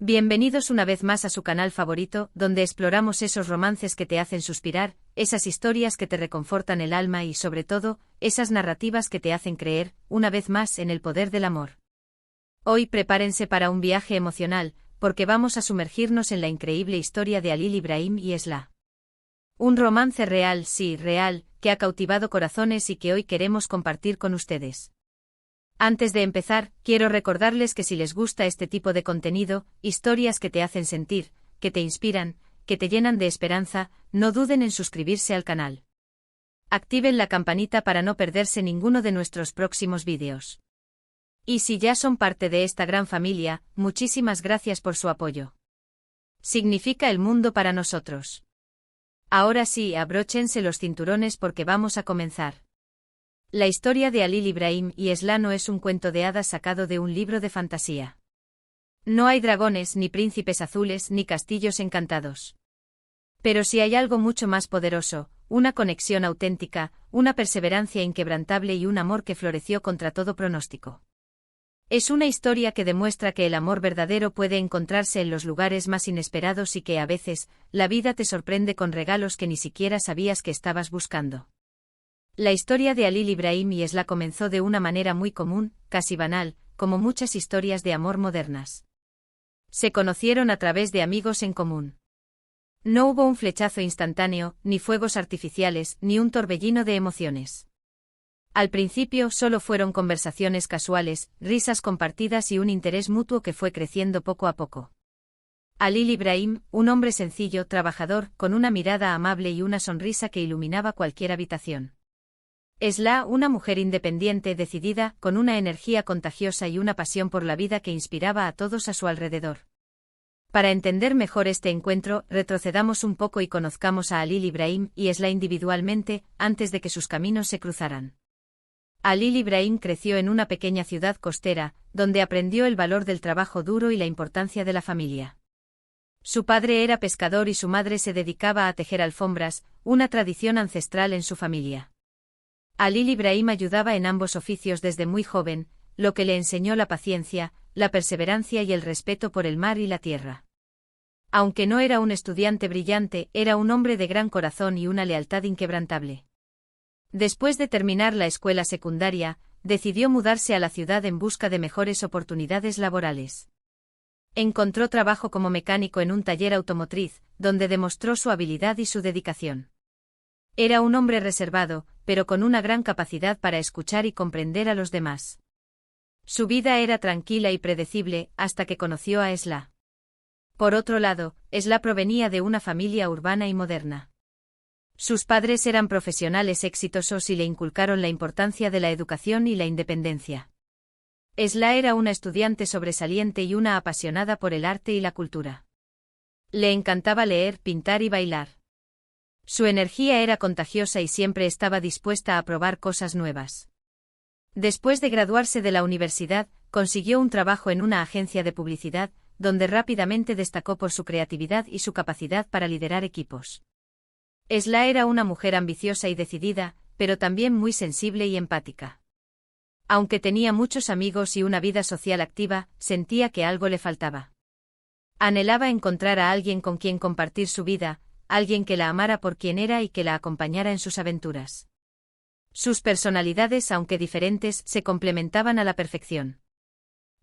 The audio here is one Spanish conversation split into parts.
Bienvenidos una vez más a su canal favorito, donde exploramos esos romances que te hacen suspirar, esas historias que te reconfortan el alma y, sobre todo, esas narrativas que te hacen creer, una vez más, en el poder del amor. Hoy prepárense para un viaje emocional, porque vamos a sumergirnos en la increíble historia de Halil Ibrahim y Esla. Un romance real, sí, real, que ha cautivado corazones y que hoy queremos compartir con ustedes. Antes de empezar, quiero recordarles que si les gusta este tipo de contenido, historias que te hacen sentir, que te inspiran, que te llenan de esperanza, no duden en suscribirse al canal. Activen la campanita para no perderse ninguno de nuestros próximos vídeos. Y si ya son parte de esta gran familia, muchísimas gracias por su apoyo. Significa el mundo para nosotros. Ahora sí, abróchense los cinturones porque vamos a comenzar. La historia de Halil Ibrahim y Esla no es un cuento de hadas sacado de un libro de fantasía. No hay dragones, ni príncipes azules, ni castillos encantados. Pero sí hay algo mucho más poderoso, una conexión auténtica, una perseverancia inquebrantable y un amor que floreció contra todo pronóstico. Es una historia que demuestra que el amor verdadero puede encontrarse en los lugares más inesperados y que a veces, la vida te sorprende con regalos que ni siquiera sabías que estabas buscando. La historia de Halil Ibrahim y Esla comenzó de una manera muy común, casi banal, como muchas historias de amor modernas. Se conocieron a través de amigos en común. No hubo un flechazo instantáneo, ni fuegos artificiales, ni un torbellino de emociones. Al principio solo fueron conversaciones casuales, risas compartidas y un interés mutuo que fue creciendo poco a poco. Halil Ibrahim, un hombre sencillo, trabajador, con una mirada amable y una sonrisa que iluminaba cualquier habitación. Esla, una mujer independiente, decidida, con una energía contagiosa y una pasión por la vida que inspiraba a todos a su alrededor. Para entender mejor este encuentro, retrocedamos un poco y conozcamos a Halil Ibrahim y Esla individualmente, antes de que sus caminos se cruzaran. Halil Ibrahim creció en una pequeña ciudad costera, donde aprendió el valor del trabajo duro y la importancia de la familia. Su padre era pescador y su madre se dedicaba a tejer alfombras, una tradición ancestral en su familia. Halil Ibrahim ayudaba en ambos oficios desde muy joven, lo que le enseñó la paciencia, la perseverancia y el respeto por el mar y la tierra. Aunque no era un estudiante brillante, era un hombre de gran corazón y una lealtad inquebrantable. Después de terminar la escuela secundaria, decidió mudarse a la ciudad en busca de mejores oportunidades laborales. Encontró trabajo como mecánico en un taller automotriz, donde demostró su habilidad y su dedicación. Era un hombre reservado, pero con una gran capacidad para escuchar y comprender a los demás. Su vida era tranquila y predecible, hasta que conoció a Esla. Por otro lado, Esla provenía de una familia urbana y moderna. Sus padres eran profesionales exitosos y le inculcaron la importancia de la educación y la independencia. Esla era una estudiante sobresaliente y una apasionada por el arte y la cultura. Le encantaba leer, pintar y bailar. Su energía era contagiosa y siempre estaba dispuesta a probar cosas nuevas. Después de graduarse de la universidad, consiguió un trabajo en una agencia de publicidad, donde rápidamente destacó por su creatividad y su capacidad para liderar equipos. Esla era una mujer ambiciosa y decidida, pero también muy sensible y empática. Aunque tenía muchos amigos y una vida social activa, sentía que algo le faltaba. Anhelaba encontrar a alguien con quien compartir su vida, alguien que la amara por quien era y que la acompañara en sus aventuras. Sus personalidades, aunque diferentes, se complementaban a la perfección.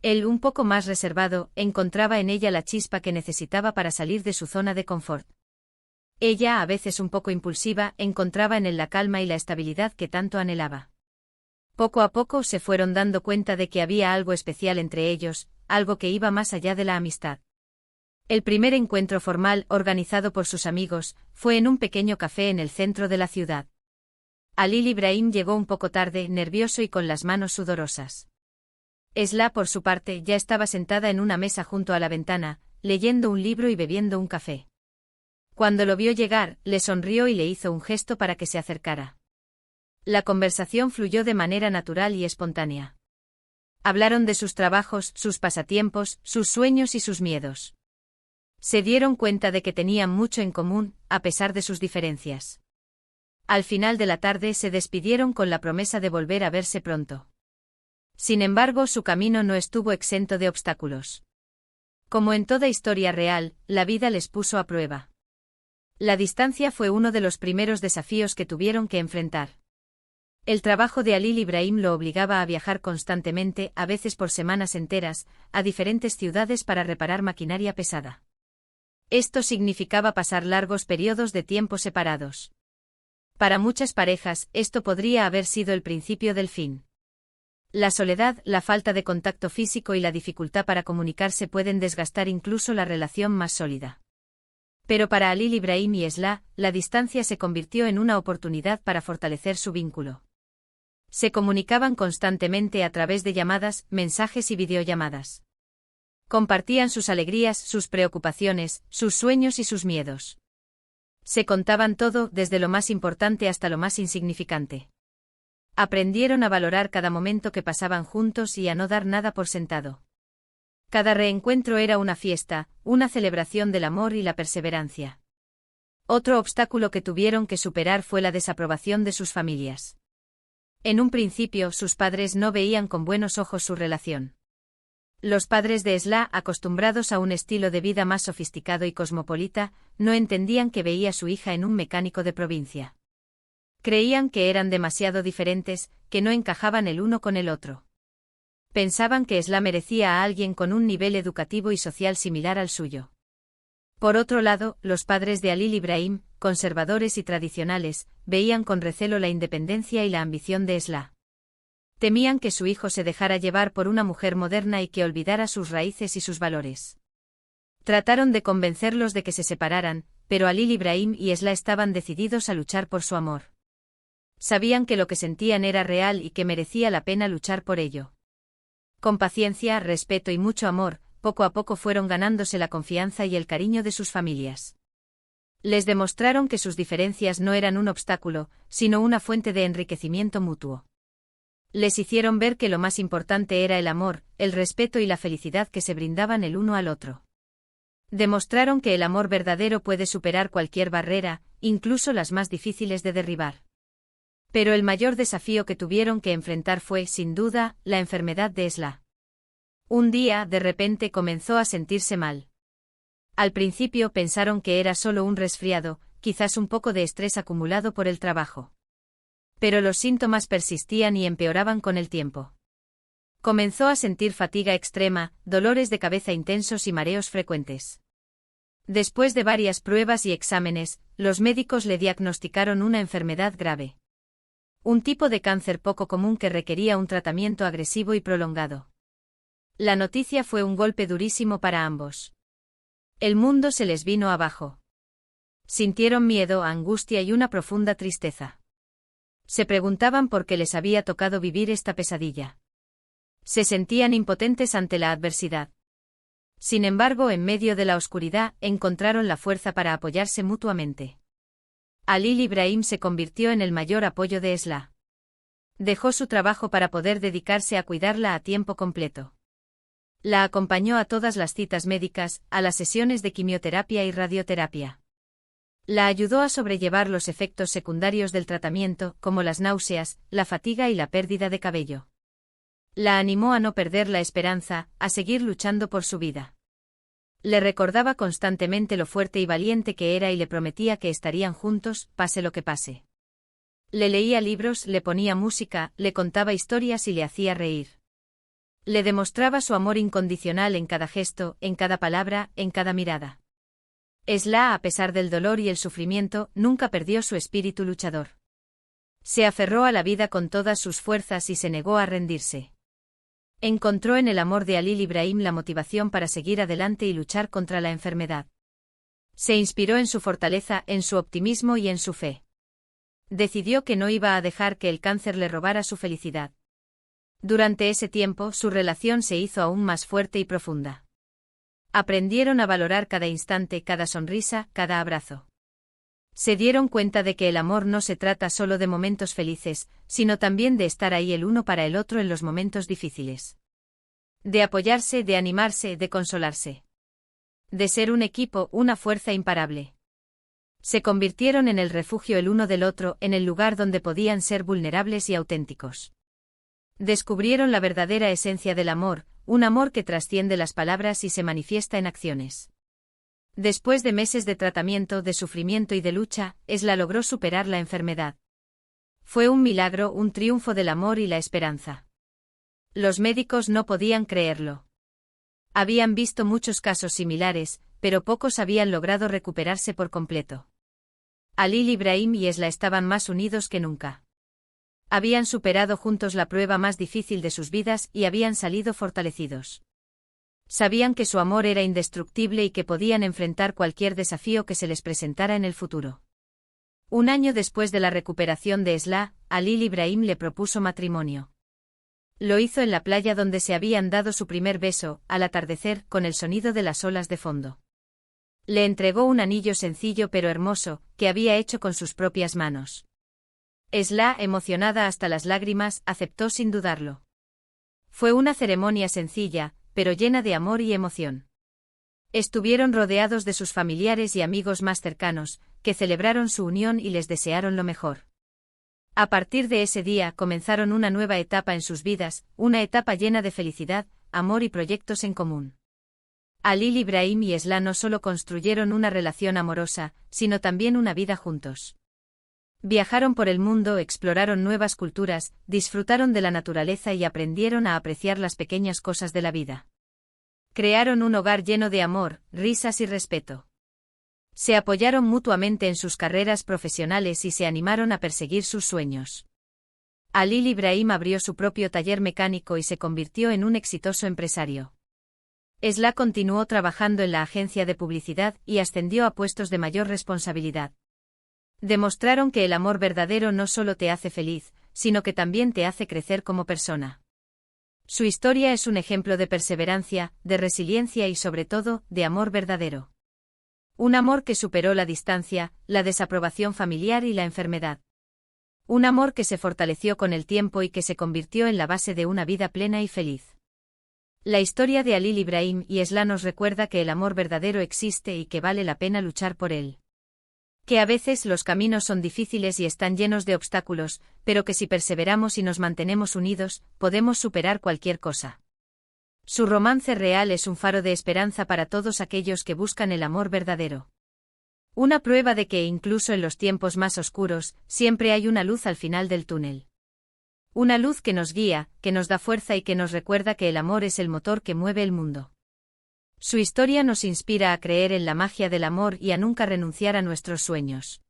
Él, un poco más reservado, encontraba en ella la chispa que necesitaba para salir de su zona de confort. Ella, a veces un poco impulsiva, encontraba en él la calma y la estabilidad que tanto anhelaba. Poco a poco se fueron dando cuenta de que había algo especial entre ellos, algo que iba más allá de la amistad. El primer encuentro formal, organizado por sus amigos, fue en un pequeño café en el centro de la ciudad. Halil Ibrahim llegó un poco tarde, nervioso y con las manos sudorosas. Esla, por su parte, ya estaba sentada en una mesa junto a la ventana, leyendo un libro y bebiendo un café. Cuando lo vio llegar, le sonrió y le hizo un gesto para que se acercara. La conversación fluyó de manera natural y espontánea. Hablaron de sus trabajos, sus pasatiempos, sus sueños y sus miedos. Se dieron cuenta de que tenían mucho en común, a pesar de sus diferencias. Al final de la tarde se despidieron con la promesa de volver a verse pronto. Sin embargo, su camino no estuvo exento de obstáculos. Como en toda historia real, la vida les puso a prueba. La distancia fue uno de los primeros desafíos que tuvieron que enfrentar. El trabajo de Halil Ibrahim lo obligaba a viajar constantemente, a veces por semanas enteras, a diferentes ciudades para reparar maquinaria pesada. Esto significaba pasar largos periodos de tiempo separados. Para muchas parejas, esto podría haber sido el principio del fin. La soledad, la falta de contacto físico y la dificultad para comunicarse pueden desgastar incluso la relación más sólida. Pero para Halil Ibrahim y Esla, la distancia se convirtió en una oportunidad para fortalecer su vínculo. Se comunicaban constantemente a través de llamadas, mensajes y videollamadas. Compartían sus alegrías, sus preocupaciones, sus sueños y sus miedos. Se contaban todo, desde lo más importante hasta lo más insignificante. Aprendieron a valorar cada momento que pasaban juntos y a no dar nada por sentado. Cada reencuentro era una fiesta, una celebración del amor y la perseverancia. Otro obstáculo que tuvieron que superar fue la desaprobación de sus familias. En un principio, sus padres no veían con buenos ojos su relación. Los padres de Esla, acostumbrados a un estilo de vida más sofisticado y cosmopolita, no entendían que veía a su hija en un mecánico de provincia. Creían que eran demasiado diferentes, que no encajaban el uno con el otro. Pensaban que Esla merecía a alguien con un nivel educativo y social similar al suyo. Por otro lado, los padres de Halil Ibrahim, conservadores y tradicionales, veían con recelo la independencia y la ambición de Esla. Temían que su hijo se dejara llevar por una mujer moderna y que olvidara sus raíces y sus valores. Trataron de convencerlos de que se separaran, pero Halil Ibrahim y Esla estaban decididos a luchar por su amor. Sabían que lo que sentían era real y que merecía la pena luchar por ello. Con paciencia, respeto y mucho amor, poco a poco fueron ganándose la confianza y el cariño de sus familias. Les demostraron que sus diferencias no eran un obstáculo, sino una fuente de enriquecimiento mutuo. Les hicieron ver que lo más importante era el amor, el respeto y la felicidad que se brindaban el uno al otro. Demostraron que el amor verdadero puede superar cualquier barrera, incluso las más difíciles de derribar. Pero el mayor desafío que tuvieron que enfrentar fue, sin duda, la enfermedad de Esla. Un día, de repente, comenzó a sentirse mal. Al principio pensaron que era solo un resfriado, quizás un poco de estrés acumulado por el trabajo. Pero los síntomas persistían y empeoraban con el tiempo. Comenzó a sentir fatiga extrema, dolores de cabeza intensos y mareos frecuentes. Después de varias pruebas y exámenes, los médicos le diagnosticaron una enfermedad grave. Un tipo de cáncer poco común que requería un tratamiento agresivo y prolongado. La noticia fue un golpe durísimo para ambos. El mundo se les vino abajo. Sintieron miedo, angustia y una profunda tristeza. Se preguntaban por qué les había tocado vivir esta pesadilla. Se sentían impotentes ante la adversidad. Sin embargo, en medio de la oscuridad, encontraron la fuerza para apoyarse mutuamente. Halil Ibrahim se convirtió en el mayor apoyo de Esla. Dejó su trabajo para poder dedicarse a cuidarla a tiempo completo. La acompañó a todas las citas médicas, a las sesiones de quimioterapia y radioterapia. La ayudó a sobrellevar los efectos secundarios del tratamiento, como las náuseas, la fatiga y la pérdida de cabello. La animó a no perder la esperanza, a seguir luchando por su vida. Le recordaba constantemente lo fuerte y valiente que era y le prometía que estarían juntos, pase lo que pase. Le leía libros, le ponía música, le contaba historias y le hacía reír. Le demostraba su amor incondicional en cada gesto, en cada palabra, en cada mirada. Esla, a pesar del dolor y el sufrimiento, nunca perdió su espíritu luchador. Se aferró a la vida con todas sus fuerzas y se negó a rendirse. Encontró en el amor de Halil Ibrahim la motivación para seguir adelante y luchar contra la enfermedad. Se inspiró en su fortaleza, en su optimismo y en su fe. Decidió que no iba a dejar que el cáncer le robara su felicidad. Durante ese tiempo, su relación se hizo aún más fuerte y profunda. Aprendieron a valorar cada instante, cada sonrisa, cada abrazo. Se dieron cuenta de que el amor no se trata solo de momentos felices, sino también de estar ahí el uno para el otro en los momentos difíciles. De apoyarse, de animarse, de consolarse. De ser un equipo, una fuerza imparable. Se convirtieron en el refugio el uno del otro, en el lugar donde podían ser vulnerables y auténticos. Descubrieron la verdadera esencia del amor, un amor que trasciende las palabras y se manifiesta en acciones. Después de meses de tratamiento, de sufrimiento y de lucha, Esla logró superar la enfermedad. Fue un milagro, un triunfo del amor y la esperanza. Los médicos no podían creerlo. Habían visto muchos casos similares, pero pocos habían logrado recuperarse por completo. Halil Ibrahim y Esla estaban más unidos que nunca. Habían superado juntos la prueba más difícil de sus vidas y habían salido fortalecidos. Sabían que su amor era indestructible y que podían enfrentar cualquier desafío que se les presentara en el futuro. Un año después de la recuperación de Esla, Halil Ibrahim le propuso matrimonio. Lo hizo en la playa donde se habían dado su primer beso, al atardecer, con el sonido de las olas de fondo. Le entregó un anillo sencillo pero hermoso, que había hecho con sus propias manos. Esla, emocionada hasta las lágrimas, aceptó sin dudarlo. Fue una ceremonia sencilla, pero llena de amor y emoción. Estuvieron rodeados de sus familiares y amigos más cercanos, que celebraron su unión y les desearon lo mejor. A partir de ese día comenzaron una nueva etapa en sus vidas, una etapa llena de felicidad, amor y proyectos en común. Halil Ibrahim y Esla no solo construyeron una relación amorosa, sino también una vida juntos. Viajaron por el mundo, exploraron nuevas culturas, disfrutaron de la naturaleza y aprendieron a apreciar las pequeñas cosas de la vida. Crearon un hogar lleno de amor, risas y respeto. Se apoyaron mutuamente en sus carreras profesionales y se animaron a perseguir sus sueños. Halil Ibrahim abrió su propio taller mecánico y se convirtió en un exitoso empresario. Esla continuó trabajando en la agencia de publicidad y ascendió a puestos de mayor responsabilidad. Demostraron que el amor verdadero no solo te hace feliz, sino que también te hace crecer como persona. Su historia es un ejemplo de perseverancia, de resiliencia y sobre todo, de amor verdadero. Un amor que superó la distancia, la desaprobación familiar y la enfermedad. Un amor que se fortaleció con el tiempo y que se convirtió en la base de una vida plena y feliz. La historia de Halil Ibrahim y Esla nos recuerda que el amor verdadero existe y que vale la pena luchar por él. Que a veces los caminos son difíciles y están llenos de obstáculos, pero que si perseveramos y nos mantenemos unidos, podemos superar cualquier cosa. Su romance real es un faro de esperanza para todos aquellos que buscan el amor verdadero. Una prueba de que incluso en los tiempos más oscuros, siempre hay una luz al final del túnel. Una luz que nos guía, que nos da fuerza y que nos recuerda que el amor es el motor que mueve el mundo. Su historia nos inspira a creer en la magia del amor y a nunca renunciar a nuestros sueños.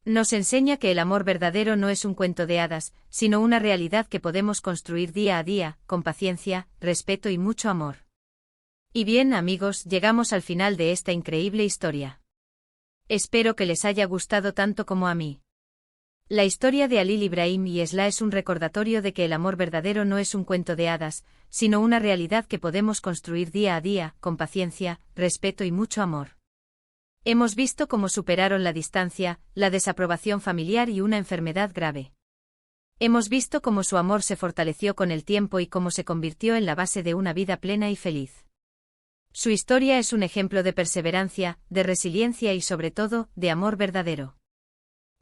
Nos enseña que el amor verdadero no es un cuento de hadas, sino una realidad que podemos construir día a día, con paciencia, respeto y mucho amor. Y bien, amigos, llegamos al final de esta increíble historia. Espero que les haya gustado tanto como a mí. La historia de Halil Ibrahim y Esla es un recordatorio de que el amor verdadero no es un cuento de hadas, sino una realidad que podemos construir día a día, con paciencia, respeto y mucho amor. Hemos visto cómo superaron la distancia, la desaprobación familiar y una enfermedad grave. Hemos visto cómo su amor se fortaleció con el tiempo y cómo se convirtió en la base de una vida plena y feliz. Su historia es un ejemplo de perseverancia, de resiliencia y sobre todo, de amor verdadero.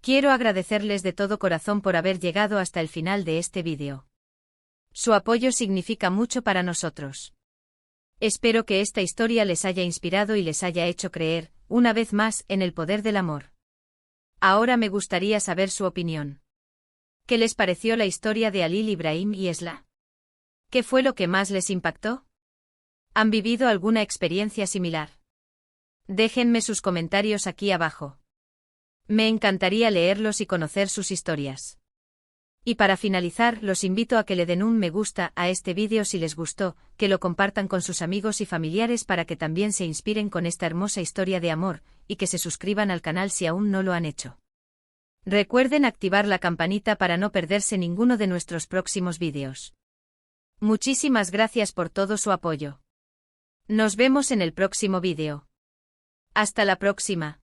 Quiero agradecerles de todo corazón por haber llegado hasta el final de este vídeo. Su apoyo significa mucho para nosotros. Espero que esta historia les haya inspirado y les haya hecho creer, una vez más, en el poder del amor. Ahora me gustaría saber su opinión. ¿Qué les pareció la historia de Halil Ibrahim y Esla? ¿Qué fue lo que más les impactó? ¿Han vivido alguna experiencia similar? Déjenme sus comentarios aquí abajo. Me encantaría leerlos y conocer sus historias. Y para finalizar, los invito a que le den un me gusta a este vídeo si les gustó, que lo compartan con sus amigos y familiares para que también se inspiren con esta hermosa historia de amor, y que se suscriban al canal si aún no lo han hecho. Recuerden activar la campanita para no perderse ninguno de nuestros próximos vídeos. Muchísimas gracias por todo su apoyo. Nos vemos en el próximo vídeo. Hasta la próxima.